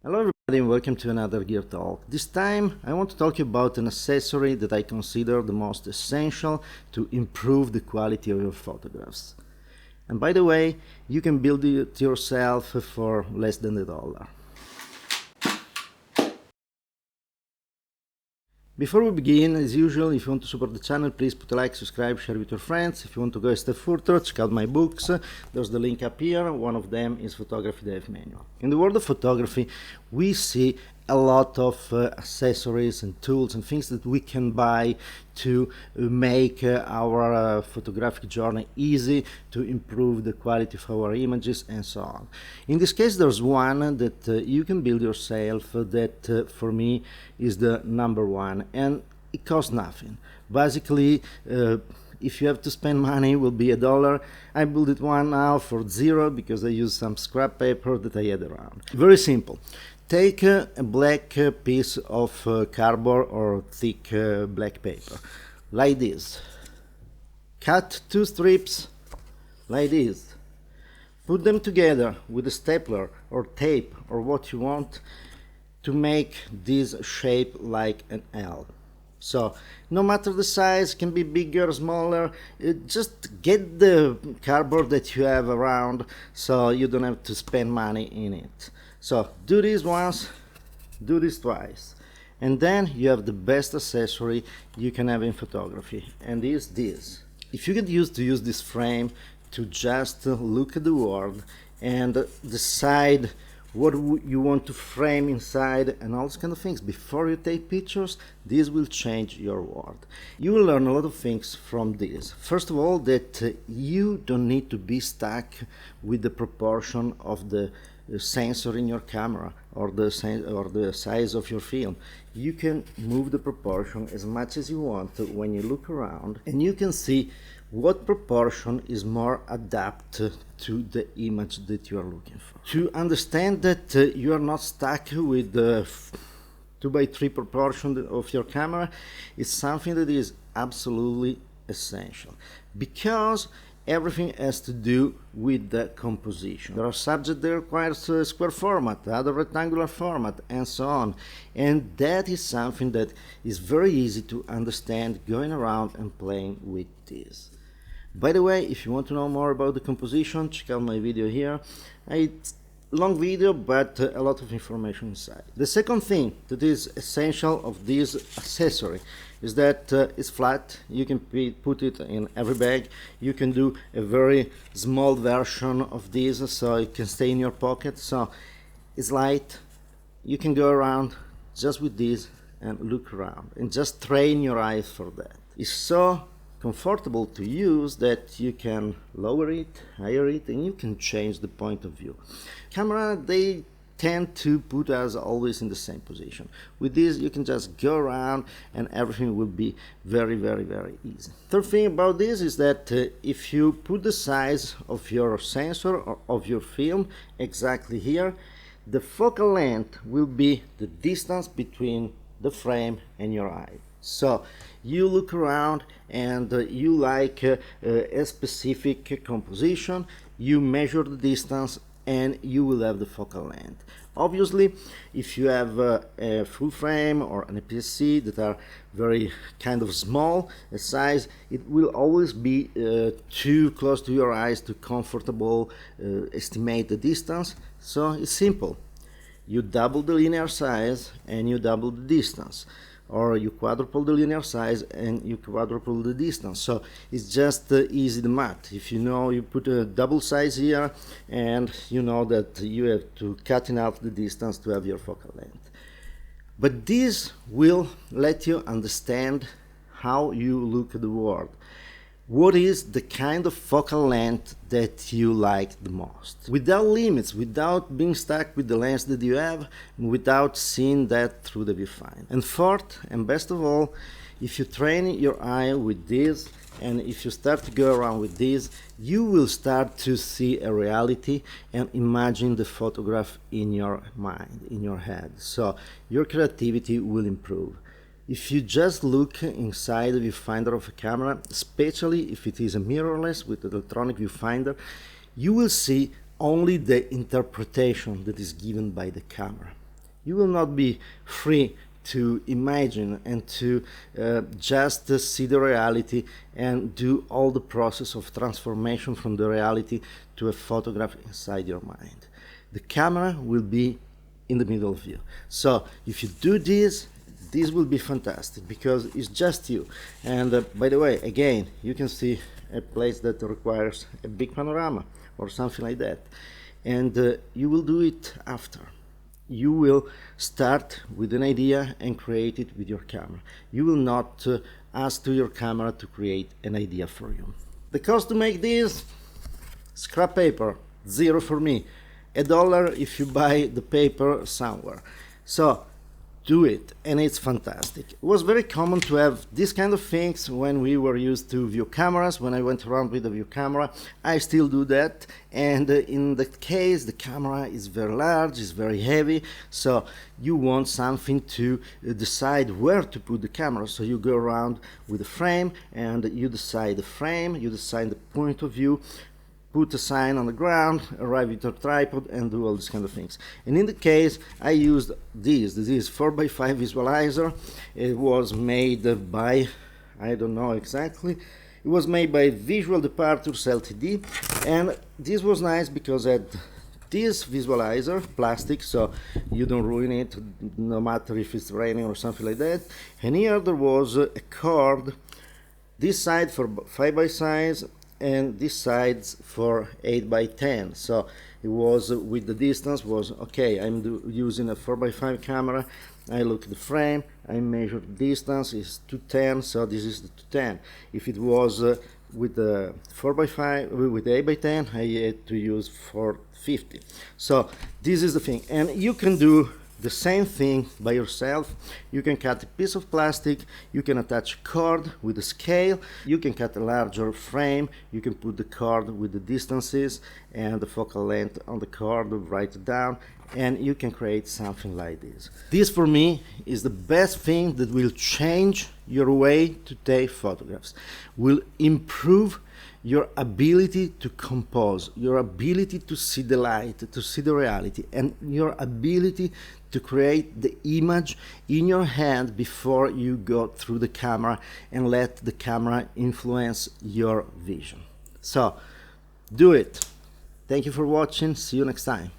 Hello everybody and welcome to another Gear Talk. This time I want to talk about an accessory that I consider the most essential to improve the quality of your photographs. And by the way, you can build it yourself for less than $1. Before we begin, as usual, if you want to support the channel, please put a like, subscribe, share with your friends. If you want to go a step further, check out my books. There's the link up here. One of them is Photography Dev Manual. In the world of photography, we see a lot of accessories and tools and things that we can buy to make our photographic journey easy, to improve the quality of our images and so on. In this case, there's one that you can build yourself that for me is the number one, and it costs nothing. Basically, if you have to spend money, it will be $1. I built it one now for $0 because I used some scrap paper that I had around. Very simple. Take a black piece of cardboard or thick black paper, like this. Cut 2 strips, like this. Put them together with a stapler or tape or what you want to make this shape like an L. So, no matter the size, can be bigger, smaller, just get the cardboard that you have around so you don't have to spend money in it. So, do this once, do this twice, and then you have the best accessory you can have in photography, and is this. If you get used to use this frame to just look at the world and decide what you want to frame inside and all those kind of things before you take pictures, this will change your world. You will learn a lot of things from this. First of all, that you don't need to be stuck with the proportion of the sensor in your camera or the size of your film. You can move the proportion as much as you want when you look around, and you can see what proportion is more adapted to the image that you are looking for. To understand that you are not stuck with the 2:3 proportion of your camera is something that is absolutely essential, because everything has to do with the composition. There are subjects that require square format, other rectangular format, and so on. And that is something that is very easy to understand going around and playing with this. By the way, if you want to know more about the composition, check out my video here. It's a long video, but a lot of information inside. The second thing that is essential of this accessory is that it's flat. You can put it in every bag. You can do a very small version of this so it can stay in your pocket. So it's light. You can go around just with this and look around and just train your eyes for that. It's so comfortable to use that you can lower it, higher it, and you can change the point of view. Camera, they tend to put us always in the same position. With this, you can just go around and everything will be very, very, very easy. Third thing about this is that if you put the size of your sensor or of your film exactly here, the focal length will be the distance between the frame and your eye. So you look around and you like a specific composition, you measure the distance and you will have the focal length. Obviously, if you have a full frame or an APS-C that are very kind of small size, it will always be too close to your eyes to comfortable estimate the distance. So it's simple. You double the linear size and you double the distance, or you quadruple the linear size and you quadruple the distance. So it's just easy the math. If you know, you put a double size here and you know that you have to cut in half the distance to have your focal length. But this will let you understand how you look at the world. What is the kind of focal length that you like the most? Without limits, without being stuck with the lens that you have, and without seeing that through the viewfinder. And fourth, and best of all, if you train your eye with this, and if you start to go around with this, you will start to see a reality and imagine the photograph in your mind, in your head. So your creativity will improve. If you just look inside the viewfinder of a camera, especially if it is a mirrorless with electronic viewfinder, you will see only the interpretation that is given by the camera. You will not be free to imagine and to just see the reality and do all the process of transformation from the reality to a photograph inside your mind. The camera will be in the middle of you. So if you do this will be fantastic, because it's just you. And by the way, again, you can see a place that requires a big panorama or something like that, and you will do it after. You will start with an idea and create it with your camera. You will not ask to your camera to create an idea for you. The cost to make this, scrap paper, zero for me. $1 if you buy the paper somewhere. So do it, and it's fantastic. It was very common to have this kind of things when we were used to view cameras. When I went around with a view camera, I still do that, and in that case the camera is very large, it's very heavy, so you want something to decide where to put the camera. So you go around with the frame, and you decide the frame, you decide the point of view, put a sign on the ground, arrive with your tripod, and do all these kind of things. And in the case, I used this is 4x5 visualizer. It was made by, I don't know exactly, it was made by Visual Departures Ltd, and this was nice because it had this visualizer, plastic, so you don't ruin it, no matter if it's raining or something like that. And here there was a cord, this side for 5x6, and this side's for 8x10. So it was with the distance was okay. I'm using a 4x5 camera. I look at the frame, I measure the distance is 210, so this is the 210. If it was with the 4x5 with 8x10, I had to use 450. So this is the thing, and you can do the same thing by yourself. You can cut a piece of plastic, you can attach a cord with a scale, you can cut a larger frame, you can put the cord with the distances and the focal length on the cord, write it down, and you can create something like this. This for me is the best thing that will change your way to take photographs, will improve your ability to compose, your ability to see the light, to see the reality, and your ability to create the image in your hand before you go through the camera and let the camera influence your vision. So do it. Thank you for watching. See you next time.